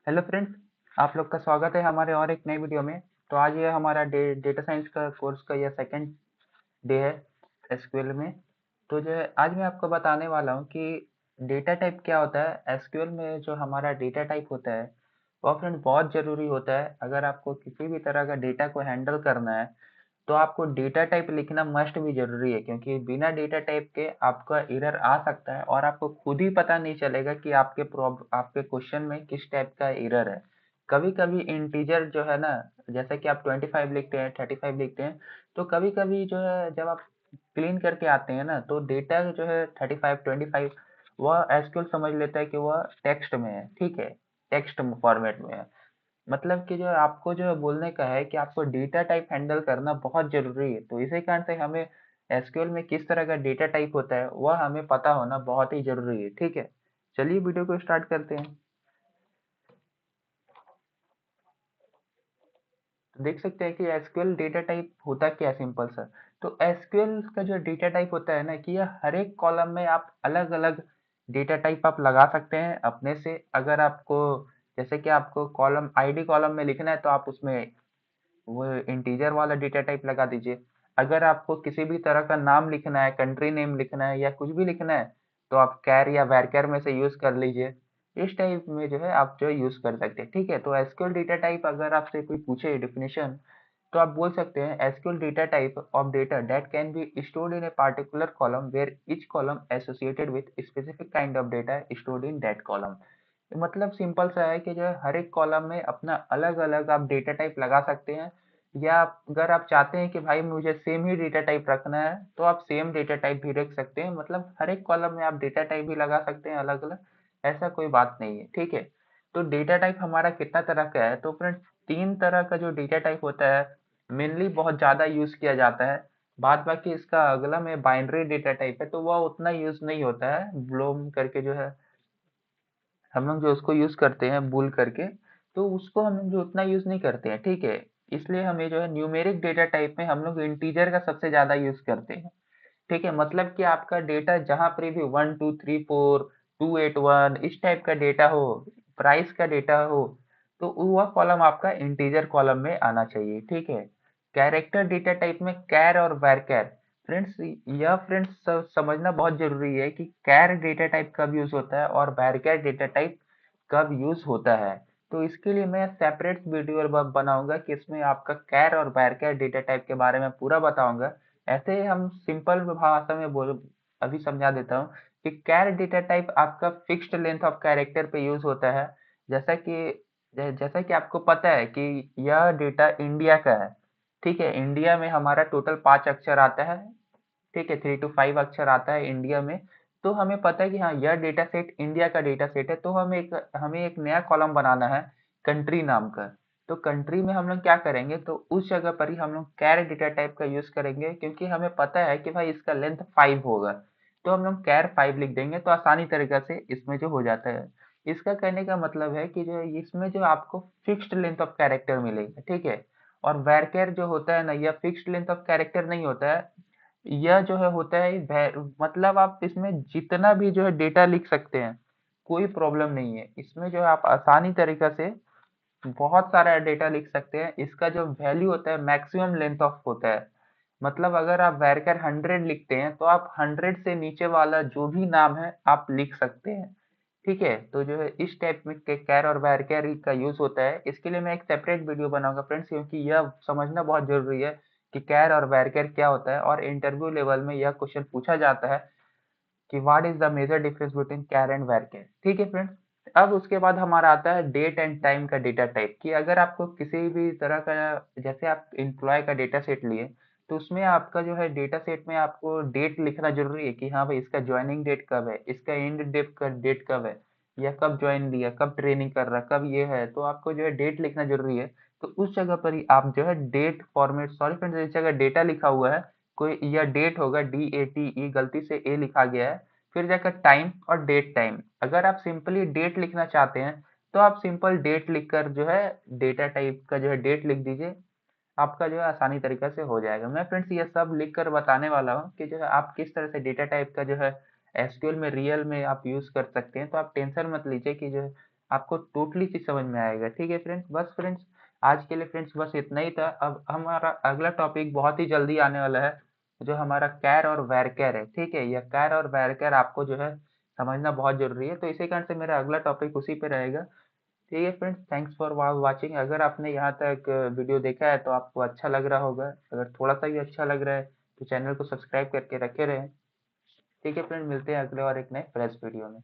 Hello friends, आप लोग का स्वागत है हमारे और एक नई वीडियो में। तो आज ये हमारा डेटा साइंस का कोर्स का यह सेकंड डे है एसक्यूएल में। तो जो है आज मैं आपको बताने वाला हूँ कि डेटा टाइप क्या होता है। एसक्यूएल में जो हमारा डेटा टाइप होता है वह फ्रेंड बहुत ज़रूरी होता है। अगर आपको किसी भी तरह का डेटा को हैंडल करना है तो आपको डेटा टाइप लिखना मस्ट भी ज़रूरी है, क्योंकि बिना डेटा टाइप के आपका एरर आ सकता है और आपको खुद ही पता नहीं चलेगा कि आपके क्वेश्चन में किस टाइप का एरर है। कभी-कभी इंटीजर जो है ना, जैसे कि आप 25 लिखते हैं, 35 लिखते हैं, तो कभी-कभी जो है जब आप क्लीन करके आते हैं ना तो डेटा जो है 35, 25 वह एसक्यूएल समझ लेता है कि वह टेक्स्ट में है, ठीक है? टेक्स्ट फॉर्मेट में है। मतलब कि जो आपको जो बोलने का है कि आपको डेटा टाइप हैंडल करना बहुत ज़रूरी है। तो इसी कारण से हमें एसक्यूएल में किस तरह का डेटा टाइप होता है वह हमें पता होना बहुत ही ज़रूरी है, ठीक है? चलिए वीडियो को स्टार्ट करते हैं। तो देख सकते हैं कि एसक्यूएल डेटा टाइप होता क्या है, सिंपल सा। तो एसक्यूएल का जो डेटा टाइप होता है ना कि यह हर एक कॉलम में आप अलग-अलग डेटा टाइप आप लगा सकते हैं अपने से। अगर आपको जैसे कि आपको कॉलम आईडी कॉलम में लिखना है तो आप उसमें वो इंटीजर वाला डेटा टाइप लगा दीजिए। अगर आपको किसी भी तरह का नाम लिखना है, कंट्री नेम लिखना है या कुछ भी लिखना है, तो आप कैर या वैरकर में से यूज़ कर लीजिए। इस टाइप में जो है आप जो यूज़ कर सकते हैं, ठीक है? तो एसक्यूएल डेटा टाइप अगर आपसे कोई पूछे डेफिनेशन, तो आप बोल सकते हैं SQL data type of data that can be stored in a particular column where each column associated with specific kind of data stored in that column. मतलब सिंपल सा है कि जो है हर एक कॉलम में अपना अलग-अलग आप डेटा टाइप लगा सकते हैं, या अगर आप चाहते हैं कि भाई मुझे सेम ही डेटा टाइप रखना है, तो आप सेम डेटा टाइप भी रख सकते हैं। मतलब हर एक कॉलम में आप डेटा टाइप भी लगा सकते हैं अलग-अलग, ऐसा कोई बात नहीं है, ठीक है? तो डेटा टाइप हमारा कितना तरह का है? तो फ्रेंड्स 3 तरह का जो डेटा टाइप होता है, मेनली बहुत ज़्यादा यूज़ किया जाता है। बाद बाकी इसका अगला में बाइनरी डेटा टाइप है, तो वह उतना यूज़ नहीं होता है। ब्लॉम करके जो है हम लोग जो उसको यूज़ करते हैं बूल करके, तो उसको हम लोग जो उतना यूज़ नहीं करते हैं, ठीक है? इसलिए हमें जो है न्यूमेरिक डेटा टाइप में हम लोग इंटीजर का सबसे ज़्यादा यूज़ करते हैं, ठीक है? मतलब कि आपका डेटा जहाँ पर भी 1, 2, 3, 4, 281 इस टाइप का डेटा हो, प्राइस का डेटा हो, तो वह कॉलम आपका इंटीजर कॉलम में आना चाहिए, ठीक है? कैरेक्टर डेटा टाइप में कैर और वरचैर। फ्रेंड्स यह फ्रेंड्स समझना बहुत ज़रूरी है कि कैर डेटा टाइप कब यूज़ होता है और वरचैर डेटा टाइप कब यूज़ होता है। तो इसके लिए मैं सेपरेट वीडियो बनाऊंगा कि इसमें आपका कैर और वरचैर डेटा टाइप के बारे में पूरा बताऊंगा। ऐसे ही हम सिंपल भाषा में बोल अभी समझा देता हूँ कि कैर डेटा टाइप आपका फिक्स्ड लेंथ ऑफ कैरेक्टर पे यूज़ होता है। जैसा कि जैसा कि आपको पता है कि यह डेटा इंडिया का है, ठीक है? इंडिया में हमारा टोटल 5 अक्षर आता है, ठीक है? 3 to 5 अक्षर आता है इंडिया में। तो हमें पता है कि हाँ, यह डेटा सेट इंडिया का डेटा सेट है, तो हमें एक नया कॉलम बनाना है कंट्री नाम का। तो कंट्री में हम लोग क्या करेंगे, तो उस जगह पर ही हम लोग कैर डेटा टाइप का यूज़ करेंगे, क्योंकि हमें पता है कि भाई इसका लेंथ 5 होगा। तो हम लोग कैर 5 लिख देंगे, तो आसानी तरीक़ा से इसमें जो हो जाता है। इसका कहने का मतलब है कि जो इसमें जो आपको फिक्स्ड लेंथ ऑफ कैरेक्टर मिलेगा, ठीक है? और वरचैर जो होता है ना, यह फिक्स्ड लेंथ ऑफ कैरेक्टर नहीं होता है। यह जो है होता है मतलब आप इसमें जितना भी जो है डेटा लिख सकते हैं, कोई प्रॉब्लम नहीं है। इसमें जो है आप आसानी तरीक़ा से बहुत सारा डेटा लिख सकते हैं। इसका जो वैल्यू होता है मैक्सिमम लेंथ ऑफ होता है। मतलब अगर आप वरचैर 100 लिखते हैं तो आप 100 से नीचे वाला जो भी नाम है आप लिख सकते हैं, ठीक है? तो जो है इस टाइप में के कैर और वरचैर का यूज़ होता है। इसके लिए मैं एक सेपरेट वीडियो बनाऊँगा फ्रेंड्स, क्योंकि यह समझना बहुत ज़रूरी है कि कैर और वरचैर क्या होता है, और इंटरव्यू लेवल में यह क्वेश्चन पूछा जाता है कि what is the major difference between char and varchar, ठीक है फ्रेंड्स? अब उसके बाद हमारा आता है डेट एंड टाइम का डेटा टाइप, कि अगर आपको किसी भी तरह का, जैसे आप एम्प्लॉय का डेटा सेट लिए, तो उसमें आपका जो है डेटा सेट में आपको डेट लिखना ज़रूरी है कि हाँ भाई इसका जॉइनिंग डेट कब है, इसका एंड डेट का डेट कब है, या कब जॉइन लिया, कब ट्रेनिंग कर रहा है, कब ये है, तो आपको जो है डेट लिखना ज़रूरी है। तो उस जगह पर ही आप जो है डेट फॉर्मेट, सॉरी फ्रेंड्स इस जगह डेटा लिखा हुआ है, कोई यह डेट होगा, DATE, गलती से ए लिखा गया है। फिर जाकर टाइम और डेट टाइम। अगर आप सिंपली डेट लिखना चाहते हैं तो आप सिंपल डेट लिखकर जो है डेटा टाइप का जो है डेट लिख दीजिए, आपका जो है आसानी तरीक़ा से हो जाएगा। मैं फ्रेंड्स ये सब लिखकर बताने वाला हूँ कि जो है आप किस तरह से डेटा टाइप का जो है एसक्यूएल में रियल में आप यूज़ कर सकते हैं। तो आप टेंशन मत लीजिए कि जो है आपको टोटली चीज़ समझ में आएगा। ठीक है फ्रेंड्स, बस फ्रेंड्स आज के लिए फ्रेंड्स बस इतना ही था। अब हमारा अगला टॉपिक बहुत ही जल्दी आने वाला है, जो हमारा कैर और वैरकेर है। ठीक है, यह कैर और वैरकेर आपको जो है समझना बहुत ज़रूरी है, तो इसी कारण से मेरा अगला टॉपिक उसी पे रहेगा। ठीक है फ्रेंड्स, थैंक्स फॉर वाचिंग। अगर आपने यहाँ तक वीडियो देखा है तो आपको अच्छा लग रहा होगा। अगर थोड़ा सा भी अच्छा लग रहा है तो चैनल को सब्सक्राइब करके रखे रहें। ठीक है फ्रेंड, मिलते हैं अगले और एक नए फ्रेश वीडियो में।